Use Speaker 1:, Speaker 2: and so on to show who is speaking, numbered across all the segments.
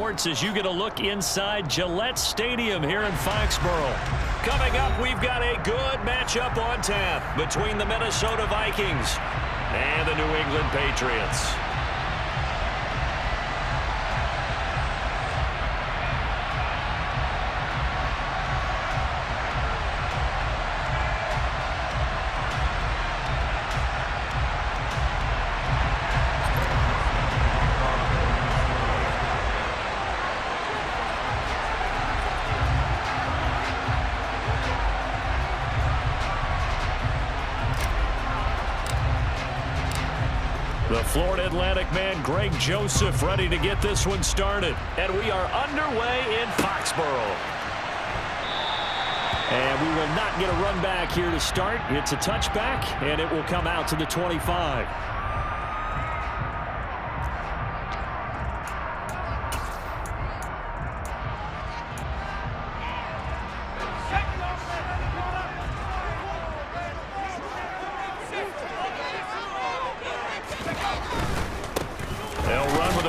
Speaker 1: Sports as you get a look inside Gillette Stadium here in Foxborough. Coming up, we've got a good matchup on tap between the Minnesota Vikings and the New England Patriots. The Florida Atlantic man, Greg Joseph, ready to get this one started. And we are underway in Foxborough. And we will not get a run back here to start. It's a touchback, and it will come out to the 25.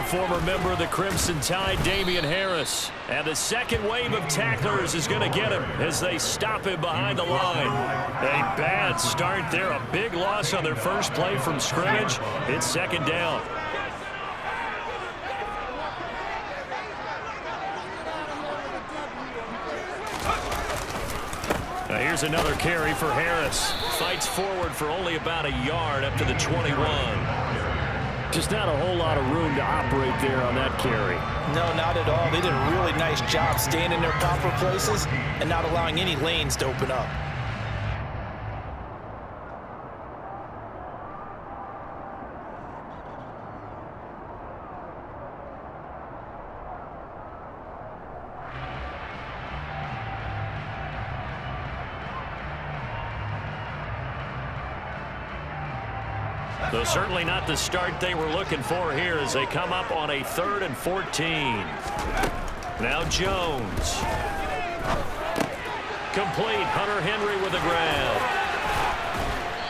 Speaker 1: Former member of the Crimson Tide, Damian Harris. And the second wave of tacklers is going to get him as they stop him behind the line. A bad start there. A big loss on their first play from scrimmage. It's second down. Now here's another carry for Harris. Fights forward for only about a yard up to the 21. Just not a whole lot of room to operate there on that carry.
Speaker 2: No, not at all. They did a really nice job staying in their proper places and not allowing any lanes to open up.
Speaker 1: So certainly not the start they were looking for here as they come up on a 3rd and 14. Now Jones. Complete. Hunter Henry with a grab.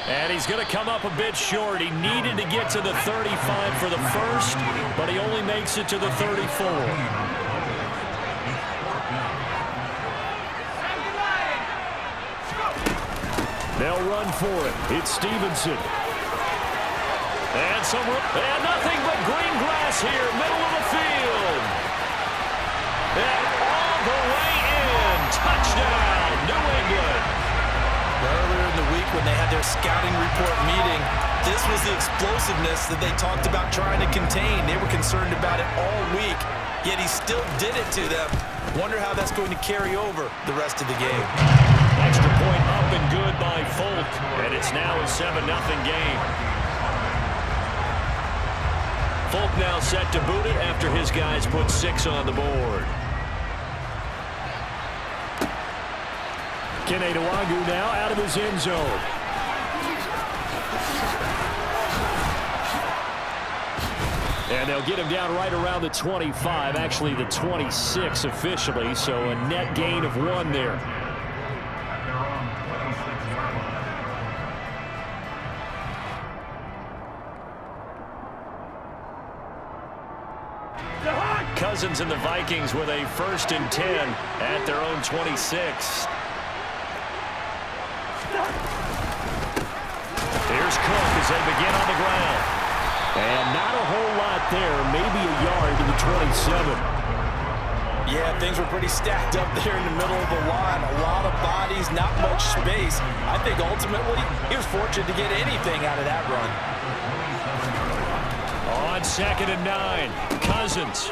Speaker 1: And he's going to come up a bit short. He needed to get to the 35 for the first, but he only makes it to the 34. They'll run for it. It's Stevenson. And nothing but green grass here, middle of the field. And all the way in. Touchdown, New England.
Speaker 2: Earlier in the week when they had their scouting report meeting, this was the explosiveness that they talked about trying to contain. They were concerned about it all week, yet he still did it to them. Wonder how that's going to carry over the rest of the game.
Speaker 1: Extra point up and good by Folk, and it's now a 7-0 game. Folk now set to boot it after his guys put 6 on the board. Kene Nwangwu now out of his end zone. And they'll get him down right around the 25, actually the 26 officially, so a net gain of 1 there. Cousins and the Vikings with a 1st and 10 at their own 26. Here's Cook as they begin on the ground. And not a whole lot there, maybe a yard to the 27.
Speaker 2: Yeah, things were pretty stacked up there in the middle of the line. A lot of bodies, not much space. I think ultimately he was fortunate to get anything out of that run.
Speaker 1: On 2nd and 9, Cousins.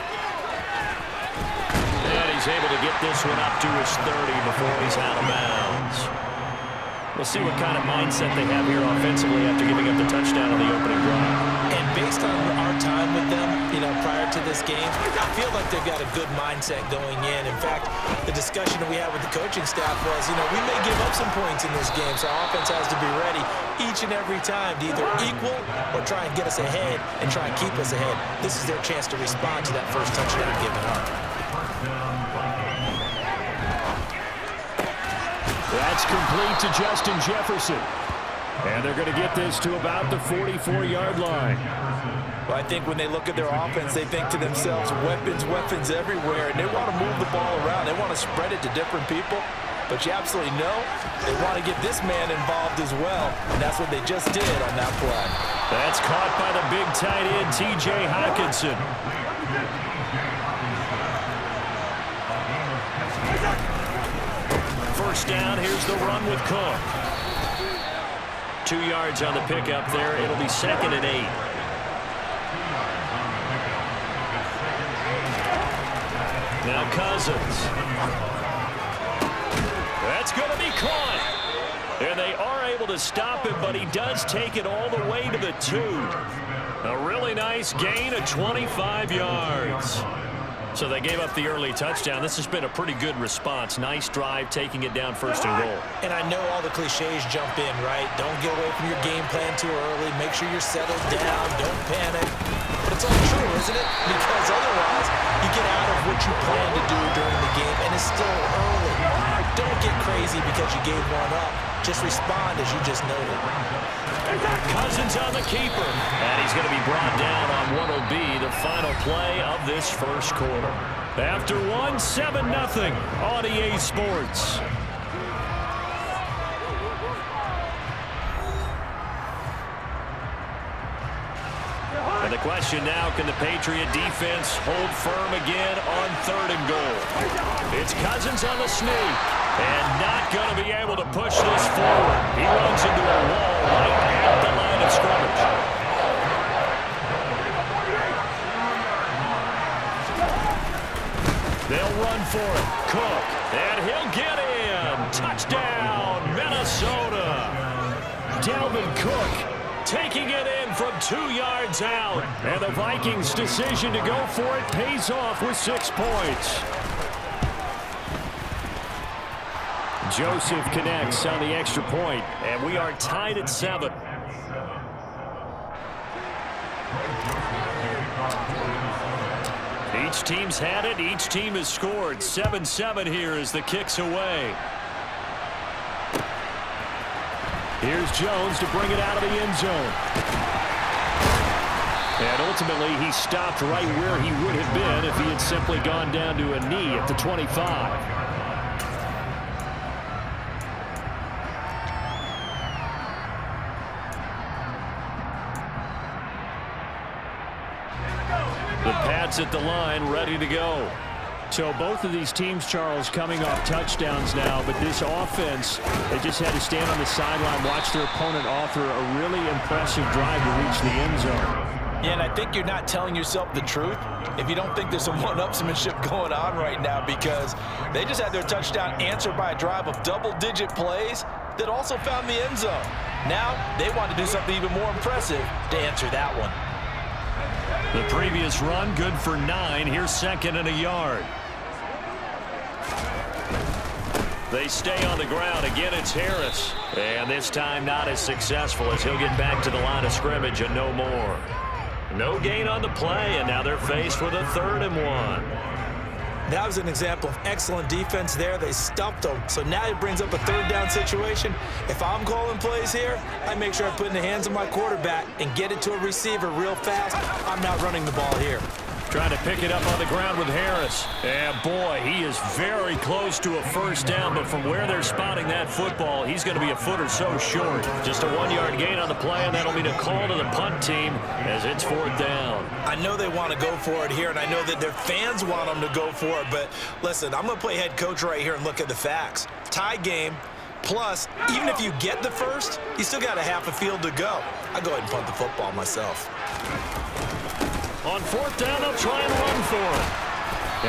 Speaker 1: And he's able to get this one up to his 30 before he's out of bounds. We'll see what kind of mindset they have here offensively after giving up the touchdown on the opening drive.
Speaker 2: And based on our time with them, prior to this game, I feel like they've got a good mindset going in. In fact, the discussion that we had with the coaching staff was, we may give up some points in this game, so our offense has to be ready each and every time to either equal or try and get us ahead and try and keep us ahead. This is their chance to respond to that first touchdown given up.
Speaker 1: That's complete to Justin Jefferson. And they're going to get this to about the 44-yard line.
Speaker 2: Well, I think when they look at their offense, they think to themselves, weapons, weapons everywhere, and they want to move the ball around. They want to spread it to different people. But you absolutely know they want to get this man involved as well, and that's what they just did on that play.
Speaker 1: That's caught by the big tight end, T.J. Hockenson. First down, here's the run with Cook. 2 yards on the pickup there. It'll be 2nd and 8. Now Cousins. That's going to be caught. And they are able to stop him, but he does take it all the way to the 2. A really nice gain of 25 yards. So they gave up the early touchdown. This has been a pretty good response. Nice drive, taking it down 1st and goal.
Speaker 2: And I know all the cliches jump in, right? Don't get away from your game plan too early. Make sure you're settled down. Don't panic. But it's all true, isn't it? Because otherwise, you get out of what you plan to do during the game, and it's still early. Don't get crazy because you gave one up. Just respond as you just noted.
Speaker 1: Cousins on the keeper. And he's going to be brought down on what will be the final play of this first quarter. After one, 7-0 on EA Sports. And the question now, can the Patriot defense hold firm again on 3rd and goal? It's Cousins on the sneak. And not going to be able to push this forward. He runs into a wall right at the line of scrimmage. They'll run for it. Cook. And he'll get in. Touchdown, Minnesota. Dalvin Cook taking it in from 2 yards out. And the Vikings' decision to go for it pays off with 6 points. Joseph connects on the extra point, and we are tied at 7. Each team's had it. Each team has scored. 7-7 here as the kick's away. Here's Jones to bring it out of the end zone. And ultimately, he stopped right where he would have been if he had simply gone down to a knee at the 25. The Pats at the line, ready to go. So both of these teams, Charles, coming off touchdowns now, but this offense, they just had to stand on the sideline, watch their opponent offer a really impressive drive to reach the end zone.
Speaker 2: Yeah, and I think you're not telling yourself the truth if you don't think there's some one-upsmanship going on right now, because they just had their touchdown answered by a drive of double-digit plays that also found the end zone. Now they want to do something even more impressive to answer that one.
Speaker 1: The previous run, good for 9. Here's 2nd and a yard. They stay on the ground. Again, it's Harris. And this time not as successful as he'll get back to the line of scrimmage and no more. No gain on the play, and now they're faced with a 3rd and 1.
Speaker 2: That was an example of excellent defense there. They stuffed them. So now it brings up a 3rd down situation. If I'm calling plays here, I make sure I put it in the hands of my quarterback and get it to a receiver real fast. I'm not running the ball here.
Speaker 1: Trying to pick it up on the ground with Harris. And boy, he is very close to a 1st down, but from where they're spotting that football, he's going to be a foot or so short. Just a 1-yard gain on the play, and that'll mean a call to the punt team as it's 4th down.
Speaker 2: I know they want to go for it here, and I know that their fans want them to go for it, but listen, I'm going to play head coach right here and look at the facts. Tie game, plus, even if you get the first, you still got a half a field to go. I go ahead and punt the football myself.
Speaker 1: On 4th down, they'll try and run for it.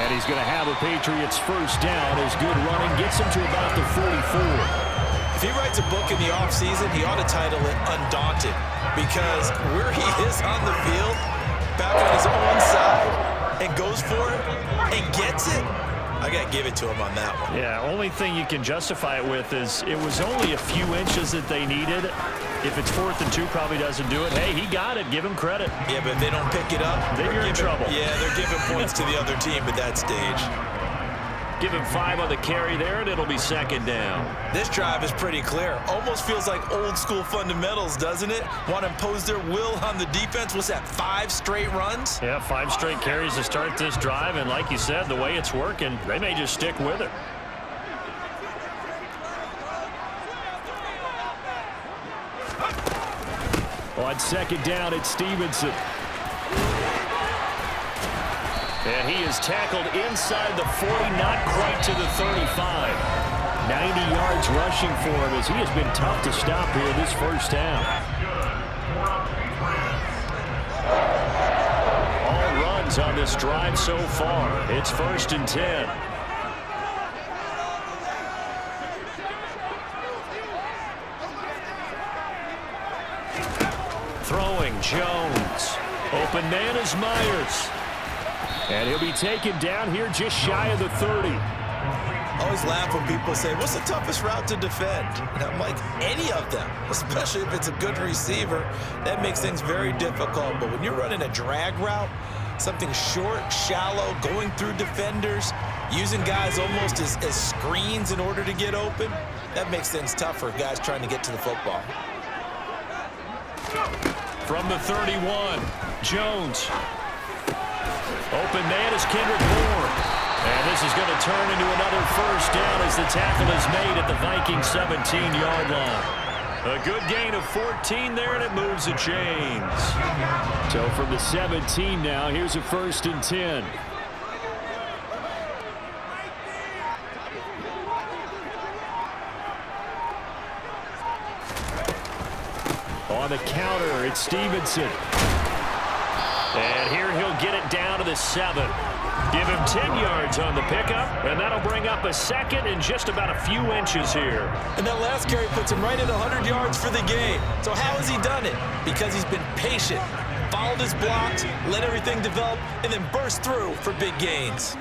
Speaker 1: And he's going to have a Patriots 1st down. His good running gets him to about the 44.
Speaker 2: If he writes a book in the offseason, he ought to title it Undaunted, because where he is on the field, back on his own side, and goes for it, and gets it, I got to give it to him on that one.
Speaker 1: Yeah, only thing you can justify it with is it was only a few inches that they needed. If it's 4th and 2, probably doesn't do it. Hey, he got it. Give him credit.
Speaker 2: Yeah, but if they don't pick it up,
Speaker 1: then you're in trouble.
Speaker 2: Yeah, they're giving points to the other team at that stage.
Speaker 1: Give him 5 on the carry there, and it'll be second down.
Speaker 2: This drive is pretty clear. Almost feels like old school fundamentals, doesn't it? Want to impose their will on the defense. What's that, 5 straight runs?
Speaker 1: Yeah, 5 straight carries to start this drive, and like you said, the way it's working, they may just stick with it. On second down, it's Stevenson. And he is tackled inside the 40, not quite to the 35. 90 yards rushing for him as he has been tough to stop here this first half. All runs on this drive so far. It's 1st and 10. Throwing, Jones. Open man is Myers. And he'll be taken down here just shy of the 30.
Speaker 2: Always laugh when people say, what's the toughest route to defend? And I'm like, any of them, especially if it's a good receiver. That makes things very difficult. But when you're running a drag route, something short, shallow, going through defenders, using guys almost as screens in order to get open, that makes things tougher, guys trying to get to the football.
Speaker 1: From the 31, Jones. Open man is Kendrick Bourne. And this is going to turn into another first down as the tackle is made at the Vikings 17-yard line. A good gain of 14 there, and it moves the chains. So from the 17 now, here's a 1st and 10. On the counter, it's Stevenson. And here he'll get it down to the 7. Give him 10 yards on the pickup, and that'll bring up a second and just about a few inches here.
Speaker 2: And that last carry puts him right at 100 yards for the game. So how has he done it? Because he's been patient, followed his blocks, let everything develop, and then burst through for big gains.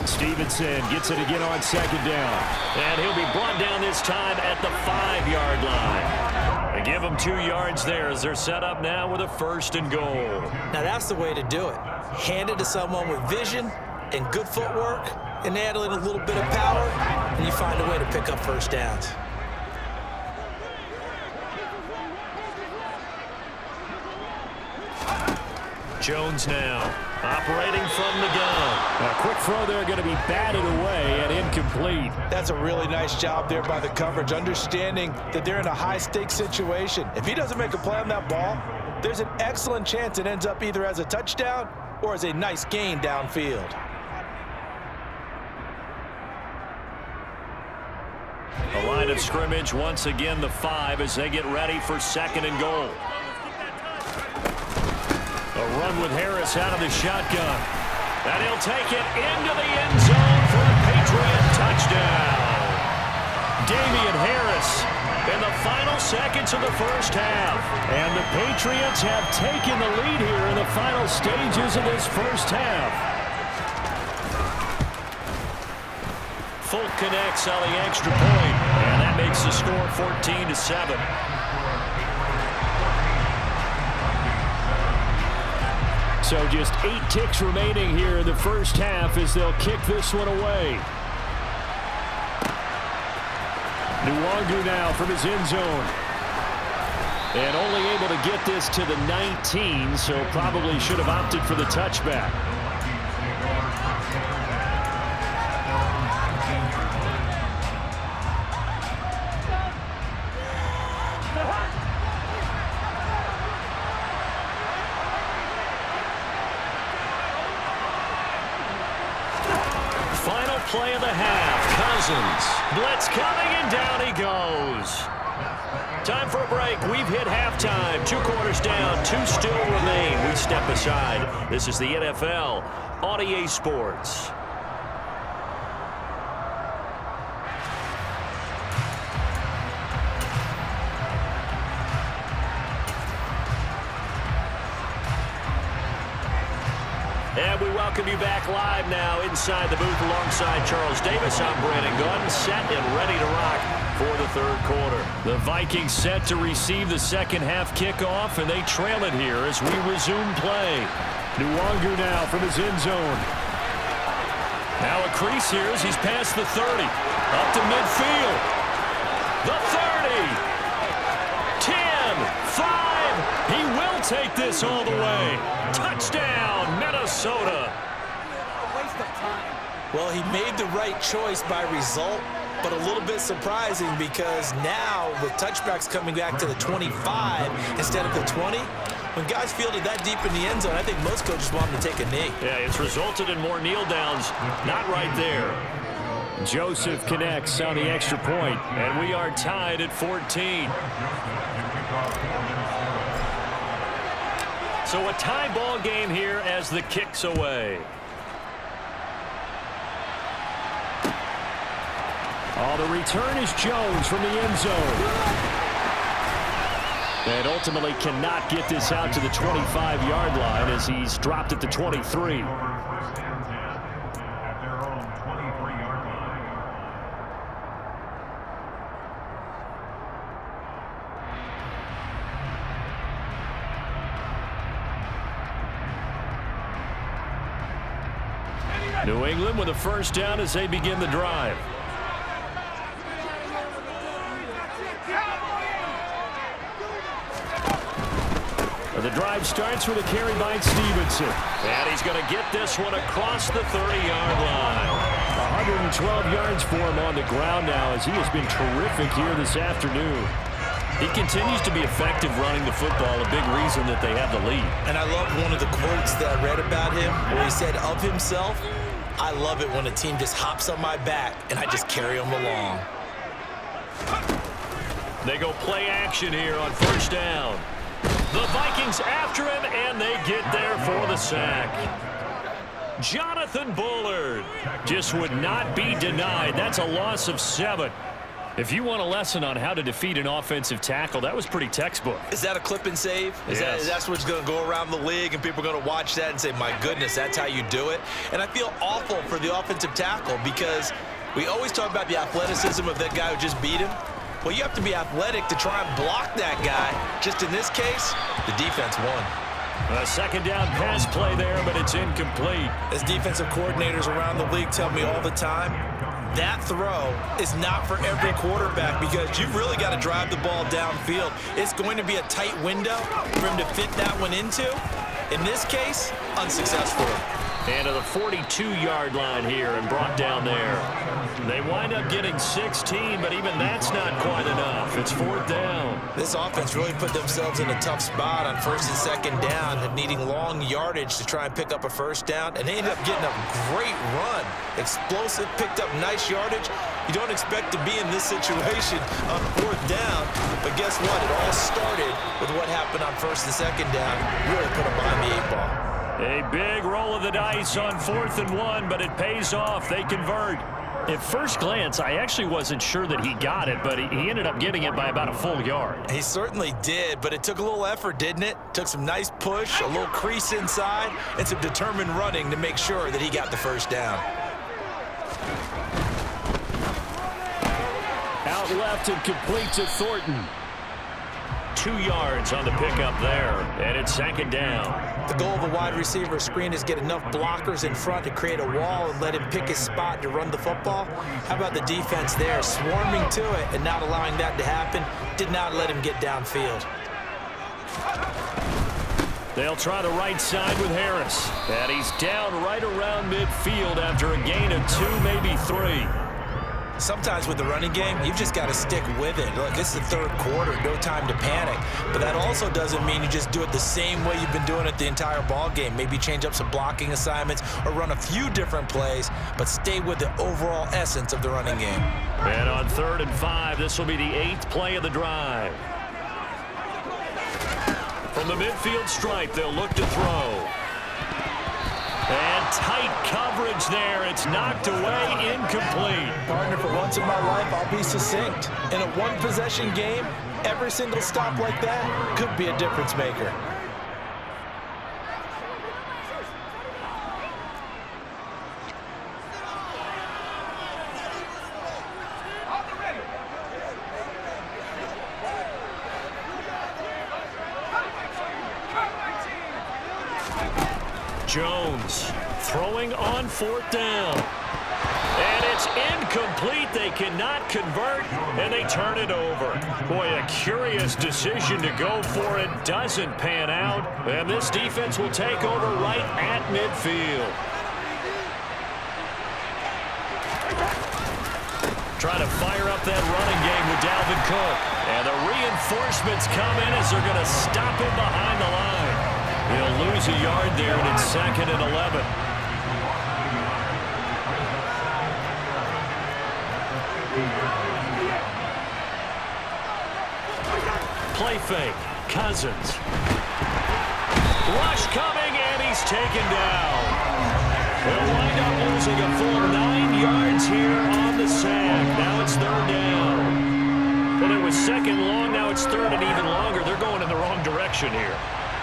Speaker 1: Stevenson gets it again on second down. And he'll be brought down this time at the 5-yard line. They give him 2 yards there as they're set up now with a 1st and goal.
Speaker 2: Now that's the way to do it. Hand it to someone with vision and good footwork, and add a little bit of power, and you find a way to pick up first downs.
Speaker 1: Jones now, operating from the gun. A quick throw there, going to be batted away and incomplete.
Speaker 2: That's a really nice job there by the coverage, understanding that they're in a high-stakes situation. If he doesn't make a play on that ball, there's an excellent chance it ends up either as a touchdown or as a nice gain downfield.
Speaker 1: A line of scrimmage, once again the 5 as they get ready for 2nd and goal. A run with Harris out of the shotgun. And he'll take it into the end zone for a Patriot touchdown. Damian Harris in the final seconds of the first half. And the Patriots have taken the lead here in the final stages of this first half. Folk connects on the extra point, and that makes the score 14-7. So just 8 ticks remaining here in the first half as they'll kick this one away. Nwangu now from his end zone. And only able to get this to the 19, so probably should have opted for the touchback. Final play of the half. Cousins. Blitz coming, and down he goes. Time for a break. We've hit halftime. 2 quarters down. 2 still remain. We step aside. This is the NFL on EA Sports. And we welcome you back live now inside the booth alongside Charles Davis. I'm Brandon Gordon, set and ready to rock. for the third quarter. The Vikings set to receive the second half kickoff, and they trail it here as we resume play. Nwangu now from his end zone. Now a crease here as he's past the 30. Up to midfield. The 30. 10. 5. He will take this all the way. Touchdown, Minnesota.
Speaker 2: Well, he made the right choice by result, but a little bit surprising because now with touchbacks coming back to the 25 instead of the 20, when guys fielded that deep in the end zone, I think most coaches want them to take a knee.
Speaker 1: Yeah, it's resulted in more kneel downs. Not right there. Joseph connects on the extra point, and we are tied at 14. So a tie ball game here as the kick's away. Oh, the return is Jones from the end zone. And ultimately cannot get this out to the 25-yard line as he's dropped at the 23. New England with a first down as they begin the drive. The drive starts with a carry by Stevenson. And he's going to get this one across the 30-yard line. 112 yards for him on the ground now as he has been terrific here this afternoon. He continues to be effective running the football, a big reason that they have the lead.
Speaker 2: And I love one of the quotes that I read about him where he said of himself, I love it when a team just hops on my back and I just carry them along.
Speaker 1: They go play action here on first down. The Vikings after him, and they get there for the sack. Jonathan Bullard just would not be denied. That's a loss of 7. If you want a lesson on how to defeat an offensive tackle, that was pretty textbook.
Speaker 2: Is that a clip and save?
Speaker 1: Yes.
Speaker 2: That's what's going to go around the league, and people are going to watch that and say, my goodness, that's how you do it? And I feel awful for the offensive tackle because we always talk about the athleticism of that guy who just beat him. Well, you have to be athletic to try and block that guy. Just in this case, the defense won.
Speaker 1: A second down pass play there, but it's incomplete.
Speaker 2: As defensive coordinators around the league tell me all the time, that throw is not for every quarterback because you've really got to drive the ball downfield. It's going to be a tight window for him to fit that one into. In this case, unsuccessful.
Speaker 1: And to the 42-yard line here and brought down there. They wind up getting 16, but even that's not quite enough. It's fourth down.
Speaker 2: This offense really put themselves in a tough spot on first and second down and needing long yardage to try and pick up a first down, and they ended up getting a great run. Explosive, picked up nice yardage. You don't expect to be in this situation on fourth down, but guess what? It all started with what happened on first and second down. Really put them behind the 8-ball.
Speaker 1: A big roll of the dice on 4th and 1, but it pays off. They convert. At first glance, I actually wasn't sure that he got it, but he ended up getting it by about a full yard.
Speaker 2: He certainly did, but it took a little effort, didn't it? Took some nice push, a little crease inside, and some determined running to make sure that he got the first down.
Speaker 1: Out left and complete to Thornton. 2 yards on the pickup there, and it's second down.
Speaker 2: The goal of a wide receiver screen is get enough blockers in front to create a wall and let him pick his spot to run the football. How about the defense there, swarming to it and not allowing that to happen? Did not let him get downfield.
Speaker 1: They'll try the right side with Harris, and he's down right around midfield after a gain of 2, maybe 3.
Speaker 2: Sometimes with the running game, you've just got to stick with it. Look, it's the third quarter, no time to panic. But that also doesn't mean you just do it the same way you've been doing it the entire ball game. Maybe change up some blocking assignments or run a few different plays, but stay with the overall essence of the running game.
Speaker 1: And on 3rd and 5, this will be the 8th play of the drive. From the midfield stripe, they'll look to throw. And tight coverage there. It's knocked away, incomplete.
Speaker 2: Partner, for once in my life, I'll be succinct. In a one-possession game, every single stop like that could be a difference maker.
Speaker 1: Jones throwing on 4th down. And it's incomplete. They cannot convert, and they turn it over. Boy, a curious decision to go for it. Doesn't pan out, and this defense will take over right at midfield. Trying to fire up that running game with Dalvin Cook. And the reinforcements come in as they're going to stop him behind the line. He'll lose a yard there, and it's 2nd and 11. Play fake. Cousins. Rush coming, and he's taken down. They'll wind up losing a full 9 yards here on the sack. Now it's 3rd down. Well, it was 2nd long. Now it's 3rd and even longer. They're going in the wrong direction here.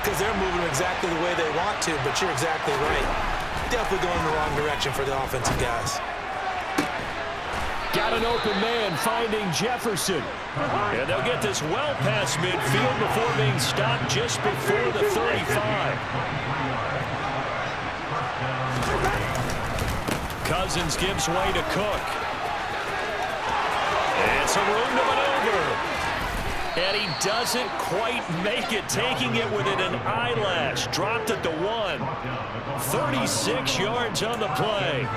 Speaker 2: Because they're moving exactly the way they want to, but you're exactly right. Definitely going in the wrong direction for the offensive guys.
Speaker 1: Got an open man finding Jefferson. And they'll get this well past midfield before being stopped just before the 35. Cousins gives way to Cook. And some room to maneuver. And he doesn't quite make it, taking it within an eyelash. Dropped at the 1. 36 yards on the play.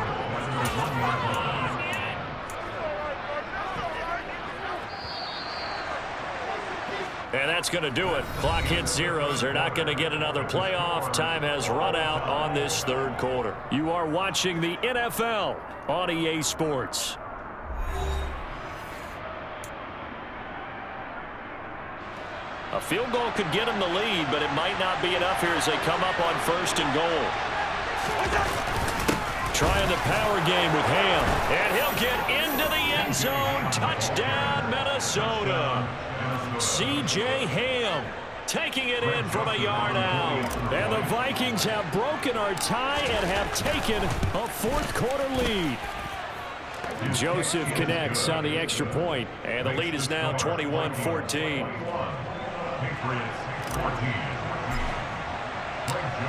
Speaker 1: And that's going to do it. Clock hits zeros. They're not going to get another playoff. Time has run out on this 3rd quarter. You are watching the NFL on EA Sports. A field goal could get them the lead, but it might not be enough here as they come up on 1st and goal. Trying the power game with Ham. And he'll get into the end zone. Touchdown, Minnesota. C.J. Ham taking it in from a yard out. And the Vikings have broken our tie and have taken a 4th quarter lead. Joseph connects on the extra point, and the lead is now 21-14.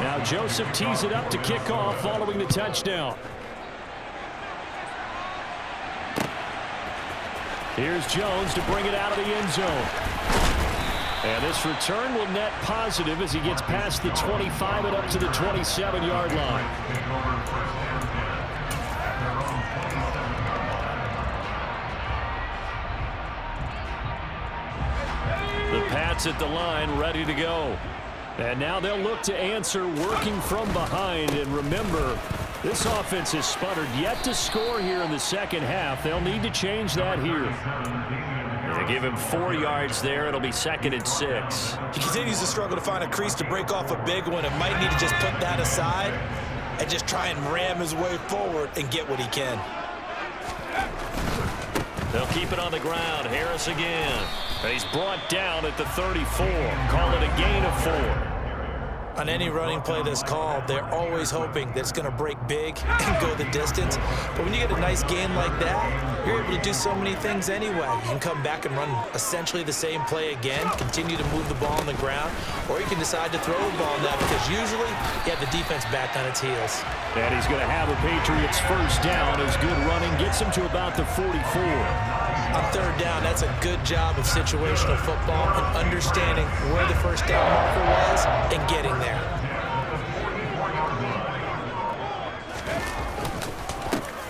Speaker 1: Now Joseph tees it up to kick off following the touchdown. Here's Jones to bring it out of the end zone. And this return will net positive as he gets past the 25 and up to the 27-yard line. The Pats at the line, ready to go. And now they'll look to answer working from behind. And remember, this offense has sputtered yet to score here in the 2nd half. They'll need to change that here. They give him 4 yards there. It'll be 2nd and 6.
Speaker 2: He continues to struggle to find a crease to break off a big one. It might need to just put that aside and just try and ram his way forward and get what he can.
Speaker 1: They'll keep it on the ground. Harris again. And he's brought down at the 34. Call it a gain of 4.
Speaker 2: On any running play that's called, they're always hoping that it's going to break big and go the distance. But when you get a nice gain like that, you're able to do so many things anyway. You can come back and run essentially the same play again, continue to move the ball on the ground, or you can decide to throw the ball now because usually you have the defense back on its heels.
Speaker 1: And he's going to have a Patriots 1st down as good running gets him to about the 44.
Speaker 2: On 3rd down, that's a good job of situational football and understanding where the 1st down marker was and getting there.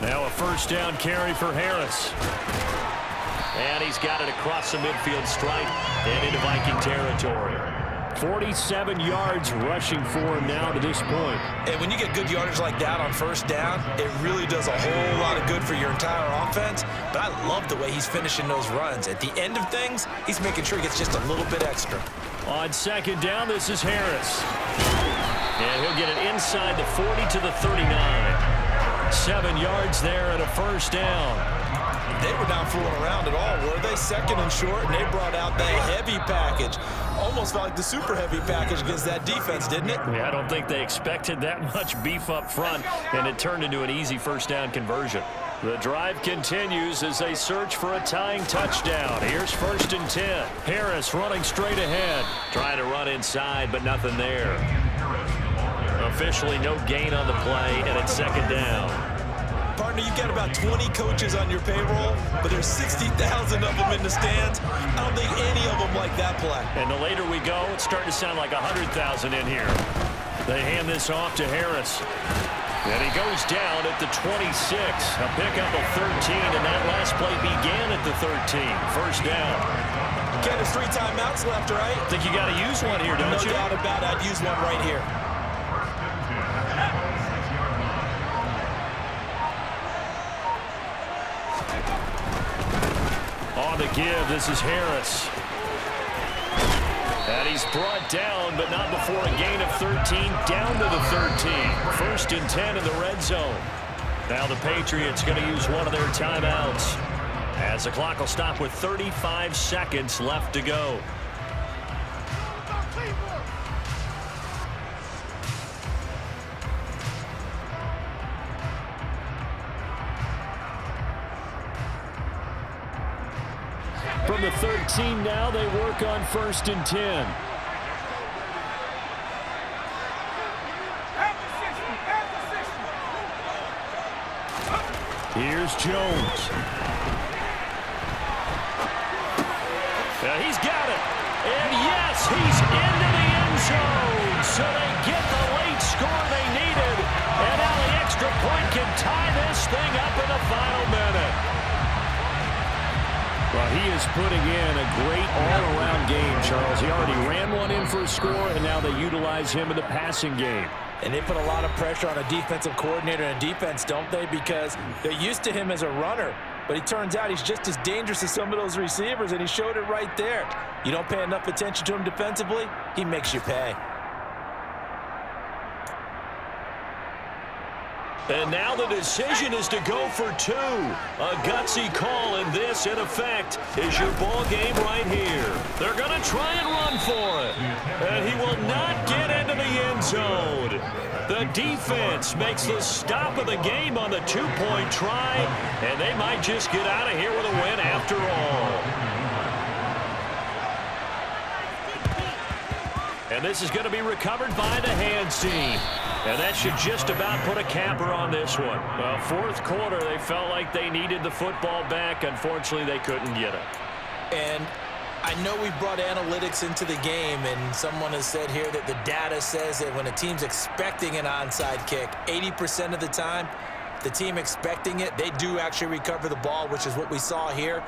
Speaker 1: Now a 1st down carry for Harris. And he's got it across the midfield stripe and into Viking territory. 47 yards rushing for him now to this point.
Speaker 2: And when you get good yardage like that on 1st down, it really does a whole lot of good for your entire offense. But I love the way he's finishing those runs. At the end of things, he's making sure he gets just a little bit extra.
Speaker 1: On 2nd down, this is Harris. And he'll get it inside the 40 to the 39. 7 yards there and a 1st down.
Speaker 2: They were not fooling around at all, were they? 2nd and short, and they brought out that heavy package. Almost felt like the super heavy package against that defense, didn't it?
Speaker 1: Yeah, I don't think they expected that much beef up front, and it turned into an easy 1st down conversion. The drive continues as they search for a tying touchdown. Here's 1st and 10. Harris running straight ahead. Trying to run inside, but nothing there. A officially no gain on the play, and it's second down.
Speaker 2: Partner, you've got about 20 coaches on your payroll, but there's 60,000 of them in the stands. I don't think any of them like that play.
Speaker 1: And the later we go, it's starting to sound like 100,000 in here. They hand this off to Harris. And he goes down at the 26. A pickup of 13, and that last play began at the 13. First down.
Speaker 2: Ken, there's 3 timeouts left, right?
Speaker 1: I think you got to use one here, don't you?
Speaker 2: No doubt about it. I'd use one right here.
Speaker 1: On the give, this is Harris. And he's brought down, but not before a gain of 13, down to the 13. First and 10 in the red zone. Now the Patriots going to use one of their timeouts, as the clock will stop with 35 seconds left to go. From the 13 now, they work on first and 10. Here's Jones. He's got it. And yes, he's into the end zone. So they get the late score they needed. And now the extra point can tie this thing up in the final minute. Well, he is putting in a great all-around game, Charles. He already ran one in for a score, and now they utilize him in the passing game.
Speaker 2: And they put a lot of pressure on a defensive coordinator and defense, don't they? Because they're used to him as a runner. But it turns out he's just as dangerous as some of those receivers, and he showed it right there. You don't pay enough attention to him defensively, he makes you pay.
Speaker 1: And now the decision is to go for 2. A gutsy call, and this, in effect, is your ball game right here. They're going to try and run for it. And he will not get into the end zone. The defense makes the stop of the game on the 2-point try, and they might just get out of here with a win after all. And this is going to be recovered by the hands team. And that should just about put a capper on this one. Fourth quarter, they felt like they needed the football back. Unfortunately, they couldn't get it.
Speaker 2: And I know we've brought analytics into the game, and someone has said here that the data says that when a team's expecting an onside kick, 80% of the time, the team expecting it, they do actually recover the ball, which is what we saw here.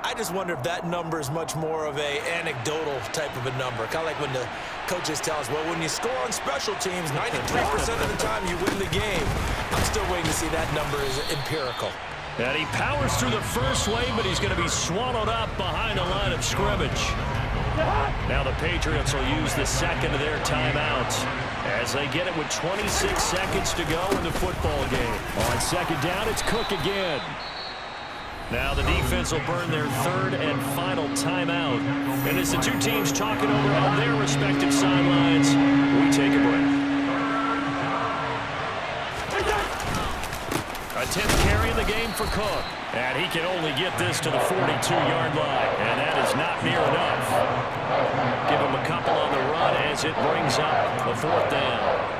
Speaker 2: I just wonder if that number is much more of a anecdotal type of a number. Kind of like when the coaches tell us, well, when you score on special teams, 93% of the time you win the game. I'm still waiting to see that number is empirical.
Speaker 1: And he powers through the first wave, but he's going to be swallowed up behind the line of scrimmage. Now the Patriots will use the second of their timeouts as they get it with 26 seconds to go in the football game. On second down, it's Cook again. Now the defense will burn their third and final timeout. And as the two teams talking over on their respective sidelines, we take a break. A 10th carry in the game for Cook. And he can only get this to the 42-yard line. And that is not near enough. Give him a couple on the run as it brings up the fourth down.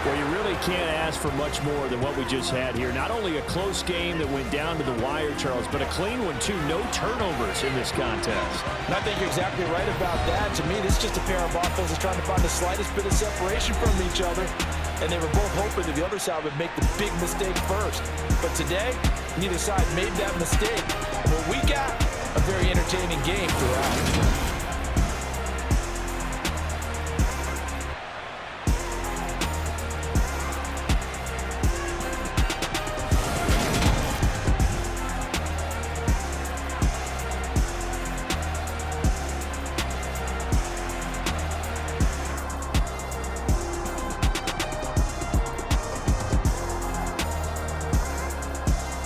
Speaker 1: Well, you really can't ask for much more than what we just had here. Not only a close game that went down to the wire, Charles, but a clean one, too. No turnovers in this contest.
Speaker 2: And I think you're exactly right about that. To me, this is just a pair of offenses trying to find the slightest bit of separation from each other. And they were both hoping that the other side would make the big mistake first. But today, neither side made that mistake. What we got, a very entertaining game throughout.